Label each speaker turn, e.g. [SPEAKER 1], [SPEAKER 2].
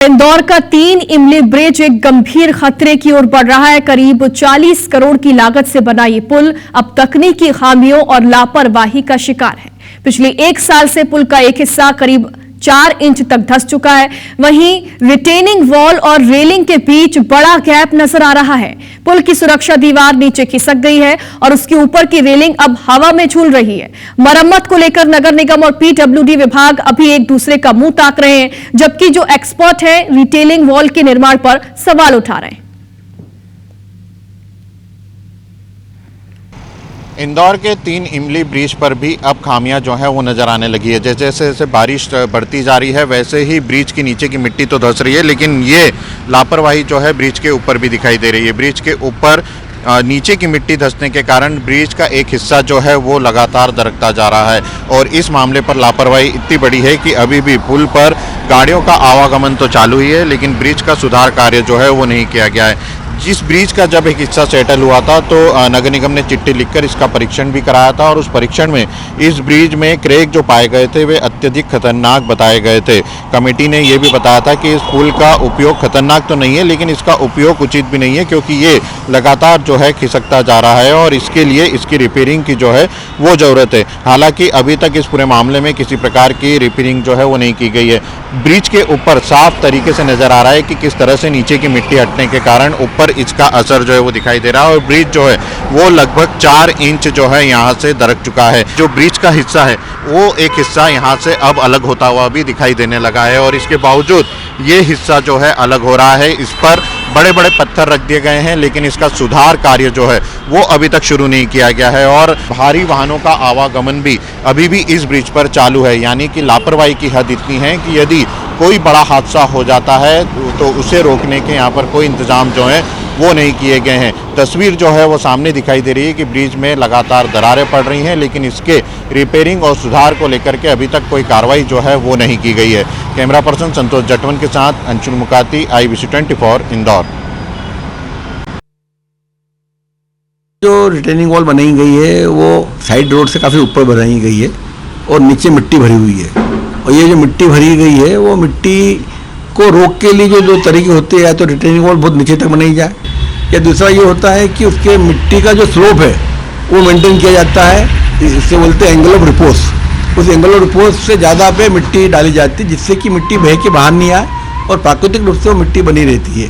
[SPEAKER 1] इंदौर का 3 इमली ब्रिज एक गंभीर खतरे की ओर बढ़ रहा है। करीब 40 करोड़ की लागत से बना ये पुल अब तकनीकी खामियों और लापरवाही का शिकार है। पिछले 1 साल से पुल का एक हिस्सा करीब 4 इंच तक धंस चुका है। वहीं रिटेनिंग वॉल और रेलिंग के बीच बड़ा गैप नजर आ रहा है। पुल की सुरक्षा दीवार नीचे खिसक गई है और उसके ऊपर की रेलिंग अब हवा में झूल रही है। मरम्मत को लेकर नगर निगम और पीडब्ल्यूडी विभाग अभी एक दूसरे का मुंह ताक रहे हैं, जबकि जो एक्सपर्ट है रिटेनिंग वॉल के निर्माण पर सवाल उठा रहे हैं।
[SPEAKER 2] इंदौर के 3 इमली ब्रिज पर भी अब खामियां जो है वो नज़र आने लगी है। जैसे जैसे बारिश बढ़ती जा रही है वैसे ही ब्रिज के नीचे की मिट्टी तो धंस रही है, लेकिन ये लापरवाही जो है ब्रिज के ऊपर भी दिखाई दे रही है। ब्रिज के ऊपर नीचे की मिट्टी धंसने के कारण ब्रिज का एक हिस्सा जो है वो लगातार दरकता जा रहा है और इस मामले पर लापरवाही इतनी बड़ी है कि अभी भी पुल पर गाड़ियों का आवागमन तो चालू ही है, लेकिन ब्रिज का सुधार कार्य जो है वो नहीं किया गया है। जिस ब्रिज का जब एक हिस्सा सेटल हुआ था तो नगर निगम ने चिट्ठी लिखकर इसका परीक्षण भी कराया था और उस परीक्षण में इस ब्रिज में क्रैक जो पाए गए थे वे अत्यधिक खतरनाक बताए गए थे। कमेटी ने यह भी बताया था कि इस पुल का उपयोग खतरनाक तो नहीं है, लेकिन इसका उपयोग उचित भी नहीं है क्योंकि ये लगातार जो है खिसकता जा रहा है और इसके लिए इसकी रिपेयरिंग की जो है वो ज़रूरत है। हालांकि अभी तक इस पूरे मामले में किसी प्रकार की रिपेयरिंग जो है वो नहीं की गई है। ब्रिज के ऊपर साफ तरीके से नज़र आ रहा है कि किस तरह से नीचे की मिट्टी हटने के कारण ऊपर इसका असर जो है वो दिखाई दे रहा है और ब्रिज जो है वो लगभग 4 इंच जो है यहाँ से दरक चुका है। जो ब्रिज का हिस्सा है वो एक हिस्सा यहाँ से अब अलग होता हुआ भी दिखाई देने लगा है और इसके बावजूद ये हिस्सा जो है अलग हो रहा है। इस पर बड़े बड़े पत्थर रख दिए गए हैं, लेकिन इसका सुधार कार्य जो है वो अभी तक शुरू नहीं किया गया है और भारी वाहनों का आवागमन भी अभी भी इस ब्रिज पर चालू है। यानी कि लापरवाही की हद इतनी है कि यदि कोई बड़ा हादसा हो जाता है तो उसे रोकने के यहाँ पर कोई इंतजाम जो है वो नहीं किए गए हैं। तस्वीर जो है वो सामने दिखाई दे रही है कि ब्रिज में लगातार दरारें पड़ रही हैं, लेकिन इसके रिपेयरिंग और सुधार को लेकर के अभी तक कोई कार्रवाई जो है वो नहीं की गई है। कैमरा पर्सन संतोष जटवन के साथ अंशुल मुकाती, IBC 24 इंदौर।
[SPEAKER 3] जो रिटेनिंग वॉल बनाई गई है वो साइड रोड से काफ़ी ऊपर बनाई गई है और नीचे मिट्टी भरी हुई है और ये जो मिट्टी भरी गई है वो मिट्टी को रोक के लिए जो तरीके होते हैं, या तो रिटेनिंग वॉल बहुत नीचे तक बनाई जाए या दूसरा ये होता है कि उसके मिट्टी का जो स्लोप है वो मेंटेन किया जाता है। इससे बोलते हैं एंगल ऑफ रिपोज। उस एंगल ऑफ रिपोज से ज़्यादा पे मिट्टी डाली जाती है जिससे कि मिट्टी बह के बाहर नहीं आए और प्राकृतिक रूप से वो मिट्टी बनी रहती है।